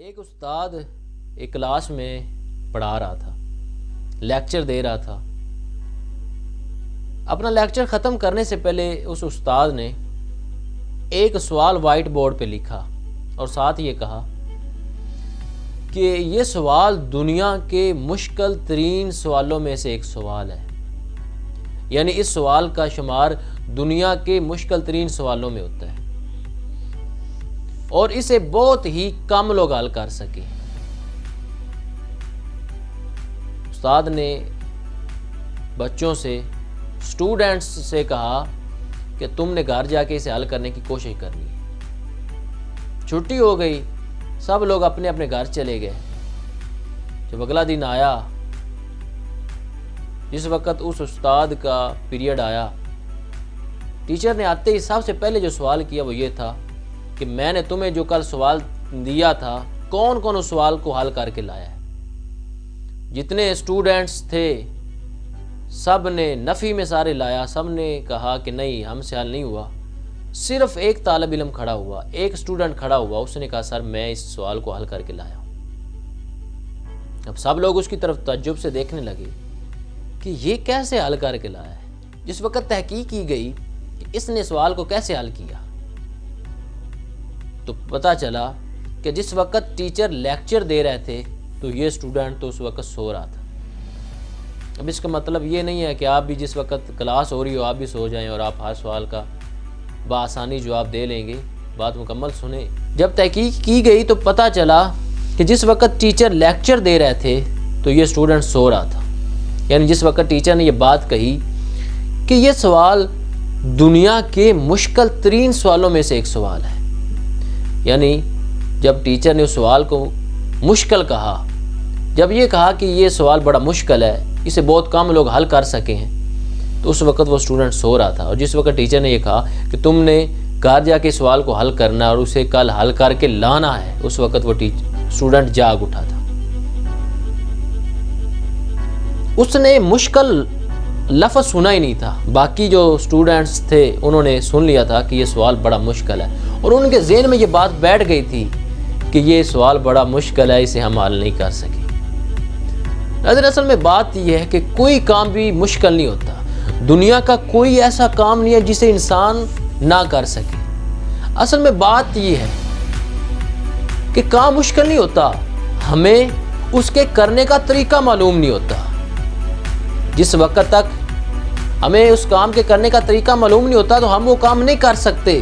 ایک استاد ایک کلاس میں پڑھا رہا تھا، لیکچر دے رہا تھا۔ اپنا لیکچر ختم کرنے سے پہلے اس استاد نے ایک سوال وائٹ بورڈ پہ لکھا اور ساتھ یہ کہا کہ یہ سوال دنیا کے مشکل ترین سوالوں میں سے ایک سوال ہے، یعنی اس سوال کا شمار دنیا کے مشکل ترین سوالوں میں ہوتا ہے اور اسے بہت ہی کم لوگ حل کر سکے۔ استاد نے بچوں سے، اسٹوڈنٹس سے کہا کہ تم نے گھر جا کے اسے حل کرنے کی کوشش کرنی ہے۔ چھٹی ہو گئی، سب لوگ اپنے اپنے گھر چلے گئے۔ جب اگلا دن آیا، جس وقت اس استاد کا پیریڈ آیا، ٹیچر نے آتے ہی سب سے پہلے جو سوال کیا وہ یہ تھا کہ میں نے تمہیں جو کل سوال دیا تھا، کون کون اس سوال کو حل کر کے لایا ہے؟ جتنے اسٹوڈنٹس تھے سب نے نفی میں سارے لایا، سب نے کہا کہ نہیں، ہم سے حل نہیں ہوا۔ صرف ایک طالب علم کھڑا ہوا، ایک اسٹوڈنٹ کھڑا ہوا، اس نے کہا سر میں اس سوال کو حل کر کے لایا ہوں۔ اب سب لوگ اس کی طرف تعجب سے دیکھنے لگے کہ یہ کیسے حل کر کے لایا ہے۔ جس وقت تحقیق کی گئی کہ اس نے سوال کو کیسے حل کیا، تو پتہ چلا کہ جس وقت ٹیچر لیکچر دے رہے تھے تو یہ اسٹوڈنٹ تو اس وقت سو رہا تھا۔ اب اس کا مطلب یہ نہیں ہے کہ آپ بھی جس وقت کلاس ہو رہی ہو آپ بھی سو جائیں اور آپ ہر سوال کا بآسانی جواب دے لیں گے۔ بات مکمل سنیں۔ جب تحقیق کی گئی تو پتہ چلا کہ جس وقت ٹیچر لیکچر دے رہے تھے تو یہ اسٹوڈنٹ سو رہا تھا، یعنی جس وقت ٹیچر نے یہ بات کہی کہ یہ سوال دنیا کے مشکل ترین سوالوں میں سے ایک سوال ہے، یعنی جب ٹیچر نے اس سوال کو مشکل کہا، جب یہ کہا کہ یہ سوال بڑا مشکل ہے، اسے بہت کم لوگ حل کر سکے ہیں، تو اس وقت وہ اسٹوڈنٹ سو رہا تھا۔ اور جس وقت ٹیچر نے یہ کہا کہ تم نے گھر جا کے سوال کو حل کرنا اور اسے کل حل کر کے لانا ہے، اس وقت وہ اسٹوڈنٹ جاگ اٹھا تھا۔ اس نے مشکل لفظ سنا ہی نہیں تھا، باقی جو اسٹوڈنٹس تھے انہوں نے سن لیا تھا کہ یہ سوال بڑا مشکل ہے، اور ان کے ذہن میں یہ بات بیٹھ گئی تھی کہ یہ سوال بڑا مشکل ہے، اسے ہم حل نہیں کر سکے۔ اصل میں بات یہ ہے کہ کوئی کام بھی مشکل نہیں ہوتا، دنیا کا کوئی ایسا کام نہیں ہے جسے انسان نہ کر سکے۔ اصل میں بات یہ ہے کہ کام مشکل نہیں ہوتا، ہمیں اس کے کرنے کا طریقہ معلوم نہیں ہوتا۔ جس وقت تک ہمیں اس کام کے کرنے کا طریقہ معلوم نہیں ہوتا تو ہم وہ کام نہیں کر سکتے،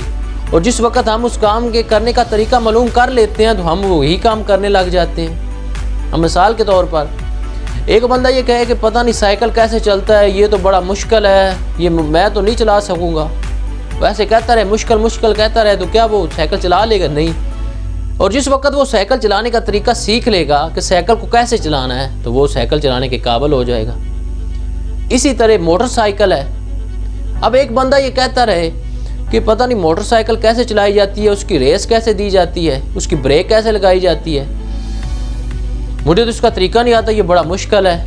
اور جس وقت ہم اس کام کے کرنے کا طریقہ معلوم کر لیتے ہیں تو ہم وہی کام کرنے لگ جاتے ہیں۔ ہم مثال کے طور پر ایک بندہ یہ کہے کہ پتہ نہیں سائیکل کیسے چلتا ہے، یہ تو بڑا مشکل ہے، یہ میں تو نہیں چلا سکوں گا، ویسے کہتا رہے مشکل مشکل کہتا رہے تو کیا وہ سائیکل چلا لے گا؟ نہیں۔ اور جس وقت وہ سائیکل چلانے کا طریقہ سیکھ لے گا کہ سائیکل کو کیسے چلانا ہے تو وہ سائیکل چلانے کے قابل ہو جائے گا۔ اسی طرح موٹر سائیکل ہے۔ اب ایک بندہ یہ کہتا رہے کہ پتہ نہیں موٹر سائیکل کیسے چلائی جاتی ہے، اس کی ریس کیسے دی جاتی ہے، اس کی بریک کیسے لگائی جاتی ہے، مجھے تو اس کا طریقہ نہیں آتا، یہ بڑا مشکل ہے،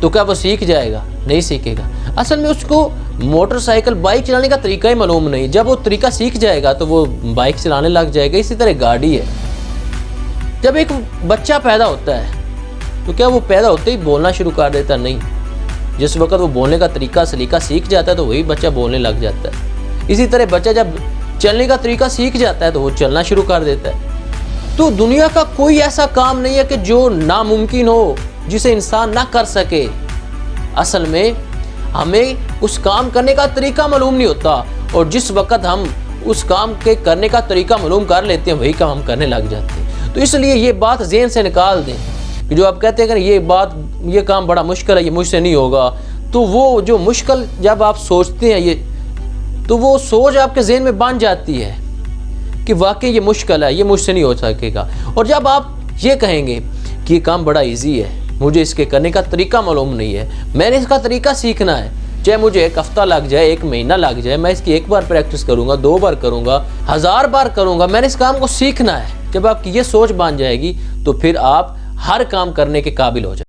تو کیا وہ سیکھ جائے گا؟ نہیں سیکھے گا۔ اصل میں اس کو موٹر سائیکل بائک چلانے کا طریقہ ہی معلوم نہیں، جب وہ طریقہ سیکھ جائے گا تو وہ بائک چلانے لگ جائے گا۔ اسی طرح گاڑی ہے، جب ایک بچہ پیدا ہوتا ہے تو کیا وہ پیدا ہوتے ہی بولنا شروع کر دیتا؟ نہیں۔ جس وقت وہ بولنے کا طریقہ سلیقہ سیکھ جاتا ہے تو وہی بچہ بولنے لگ جاتا ہے۔ اسی طرح بچہ جب چلنے کا طریقہ سیکھ جاتا ہے تو وہ چلنا شروع کر دیتا ہے۔ تو دنیا کا کوئی ایسا کام نہیں ہے کہ جو ناممکن ہو، جسے انسان نہ کر سکے۔ اصل میں ہمیں اس کام کرنے کا طریقہ معلوم نہیں ہوتا، اور جس وقت ہم اس کام کے کرنے کا طریقہ معلوم کر لیتے ہیں وہی کام ہم کرنے لگ جاتے ہیں۔ تو اس لیے یہ بات ذہن سے نکال دیں کہ جو آپ کہتے ہیں کہ یہ کام بڑا مشکل ہے، یہ مجھ سے نہیں ہوگا، تو وہ جو مشکل جب آپ سوچتے ہیں تو وہ سوچ آپ کے ذہن میں بن جاتی ہے کہ واقعی یہ مشکل ہے، یہ مجھ سے نہیں ہو سکے گا۔ اور جب آپ یہ کہیں گے کہ یہ کام بڑا ایزی ہے، مجھے اس کے کرنے کا طریقہ معلوم نہیں ہے، میں نے اس کا طریقہ سیکھنا ہے، چاہے مجھے ایک ہفتہ لگ جائے، ایک مہینہ لگ جائے، میں اس کی ایک بار پریکٹس کروں گا، 2 بار کروں گا، 1000 بار کروں گا، میں نے اس کام کو سیکھنا ہے۔ جب آپ کی یہ سوچ بن جائے گی تو پھر آپ ہر کام کرنے کے قابل ہو جائیں۔